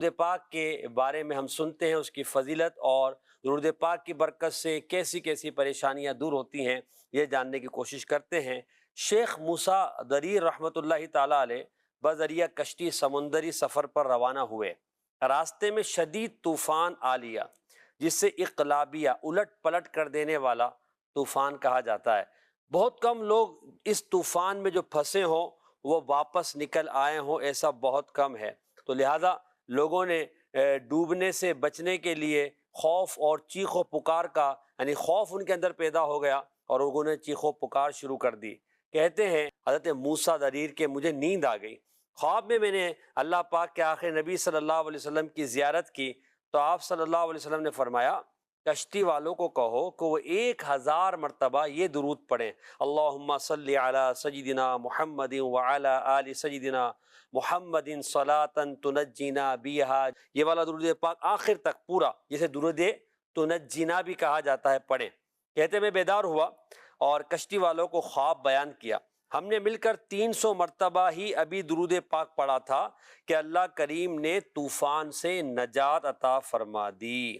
درود پاک کے بارے میں ہم سنتے ہیں، اس کی فضیلت اور درود پاک کی برکت سے کیسی کیسی پریشانیاں دور ہوتی ہیں، یہ جاننے کی کوشش کرتے ہیں۔ شیخ موسیٰ دریر رحمۃ اللہ تعالیٰ علیہ بذریعہ کشتی سمندری سفر پر روانہ ہوئے۔ راستے میں شدید طوفان آ لیا، جس سے اقلابیہ الٹ پلٹ کر دینے والا طوفان کہا جاتا ہے۔ بہت کم لوگ اس طوفان میں جو پھنسے ہوں وہ واپس نکل آئے ہوں، ایسا بہت کم ہے۔ تو لہٰذا لوگوں نے ڈوبنے سے بچنے کے لیے خوف اور چیخ و پکار کا، یعنی خوف ان کے اندر پیدا ہو گیا اور لوگوں نے چیخ و پکار شروع کر دی۔ کہتے ہیں حضرت موسیٰ دریر کہ مجھے نیند آ گئی، خواب میں نے اللہ پاک کے آخر نبی صلی اللہ علیہ وسلم کی زیارت کی تو آپ صلی اللہ علیہ وسلم نے فرمایا کشتی والوں کو کہو کہ وہ 1000 مرتبہ یہ درود پڑھیں، اللہم صلی علی سیدنا محمد وعلی آل سیدنا محمد صلاۃ تنجینا بیہا، یہ والا درود پاک آخر تک پورا، جسے درود تنجینا بھی کہا جاتا ہے، پڑھیں۔ کہتے میں بیدار ہوا اور کشتی والوں کو خواب بیان کیا۔ ہم نے مل کر 300 مرتبہ ہی ابھی درود پاک پڑھا تھا کہ اللہ کریم نے طوفان سے نجات عطا فرما دی۔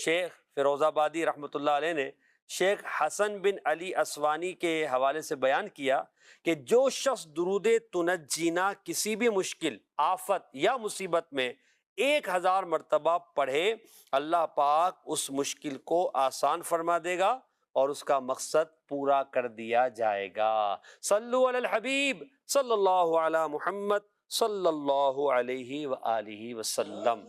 شیخ فیروز آبادی رحمۃ اللہ علیہ نے شیخ حسن بن علی اسوانی کے حوالے سے بیان کیا کہ جو شخص درود تنجینا کسی بھی مشکل، آفت یا مصیبت میں 1000 مرتبہ پڑھے، اللہ پاک اس مشکل کو آسان فرما دے گا اور اس کا مقصد پورا کر دیا جائے گا۔ صلو علی الحبیب صلی اللہ علی محمد صلی اللہ علیہ وآلہ وسلم۔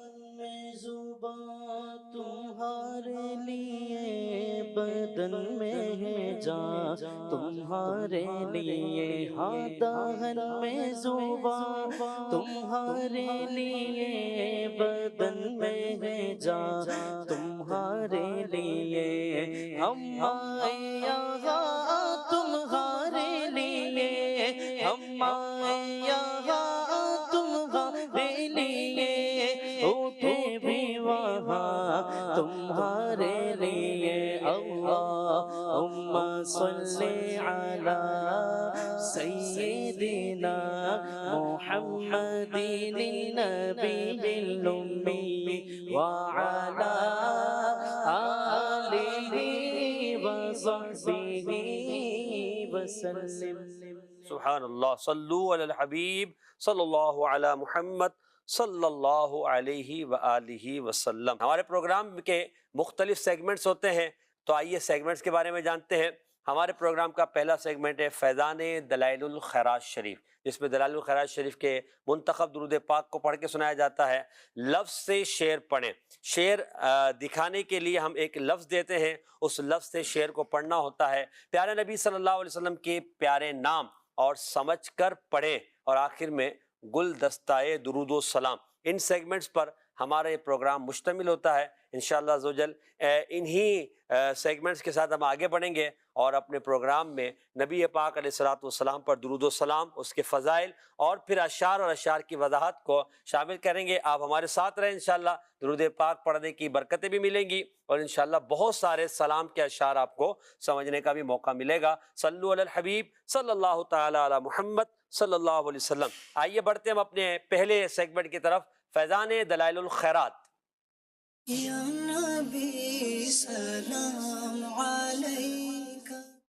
تمہارے لیے بدن میں ہے جان، تمہارے لیے ہاں دہن میں زبان، تمہارے لیے بدن میں ہے جان، تمہارے لیے ہم آئے یہاں، تمہارے لیے ہم آئے یہاں، تمہارے لیے اٹھے بھی وہاں، تمہارے لیے اللہم صلی علی سیدنا محمد النبی الامی وعلی آلہ وصحبہ وسلم۔ سبحان اللہ، صلو علی الحبیب صلی اللہ علی محمد صلی اللہ علیہ وآلہ وسلم۔ ہمارے پروگرام کے مختلف سیگمنٹس ہوتے ہیں، تو آئیے سیگمنٹس کے بارے میں جانتے ہیں۔ ہمارے پروگرام کا پہلا سیگمنٹ ہے فیضان دلائل الخیرات شریف، جس میں دلائل الخیرات شریف کے منتخب درود پاک کو پڑھ کے سنایا جاتا ہے۔ لفظ سے شعر پڑھیں، شعر دکھانے کے لیے ہم ایک لفظ دیتے ہیں، اس لفظ سے شعر کو پڑھنا ہوتا ہے۔ پیارے نبی صلی اللہ علیہ وسلم کے پیارے نام اور سمجھ کر پڑھیں، اور آخر میں گلدستہ درود و سلام۔ ان سیگمنٹس پر ہمارا یہ پروگرام مشتمل ہوتا ہے۔ انشاءاللہ عزوجل انہی سیگمنٹس کے ساتھ ہم آگے بڑھیں گے اور اپنے پروگرام میں نبی پاک علیہ الصلوۃ والسلام پر درود و سلام، اس کے فضائل اور پھر اشعار اور اشعار کی وضاحت کو شامل کریں گے۔ آپ ہمارے ساتھ رہیں، انشاءاللہ درود پاک پڑھنے کی برکتیں بھی ملیں گی اور انشاءاللہ بہت سارے سلام کے اشعار آپ کو سمجھنے کا بھی موقع ملے گا۔ صلو علی الحبیب صلی اللہ تعالی علی محمد صلی اللہ علیہ وسلم۔ آئیے بڑھتے ہم اپنے پہلے سیگمنٹ کی طرف، فیضان دلائل الخیرات۔ یا نبی سلام علیک،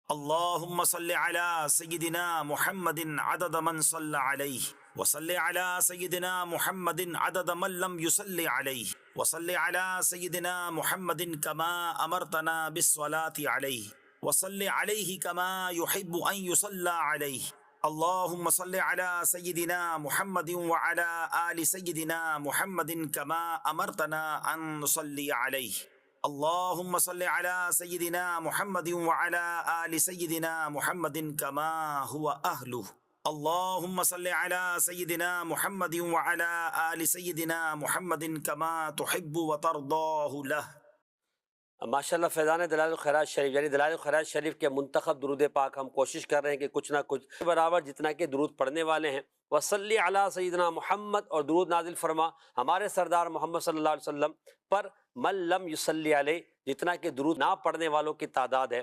اللهم صل على سيدنا محمد عدد من صلى عليه، وصل على سيدنا محمد عدد من لم يصل عليه، وصل على سيدنا محمد كما أمرتنا بالصلاة عليه، وصل عليه كما يحب أن يصلى عليه۔ اللهم صل على سيدنا محمد وعلى آل سيدنا محمد كما أمرتنا أن نصلي عليه۔ اللهم صل على سيدنا محمد وعلى آل سيدنا محمد كما هو أهله۔ اللهم صل على سيدنا محمد وعلى آل سيدنا محمد كما تحب وترضاه له۔ ماشاءاللہ فیضان دلائل الخیرات شریف یعنی دلائل الخیرات شریف کے منتخب درود پاک ہم کوشش کر رہے ہیں کہ کچھ نہ کچھ برابر جتنا کہ درود پڑھنے والے ہیں۔ وصلی علی سیدنا محمد، اور درود نازل فرما ہمارے سردار محمد صلی اللہ علیہ وسلم پر، من لم یصلی علیہ، جتنا کہ درود نہ پڑھنے والوں کی تعداد ہے۔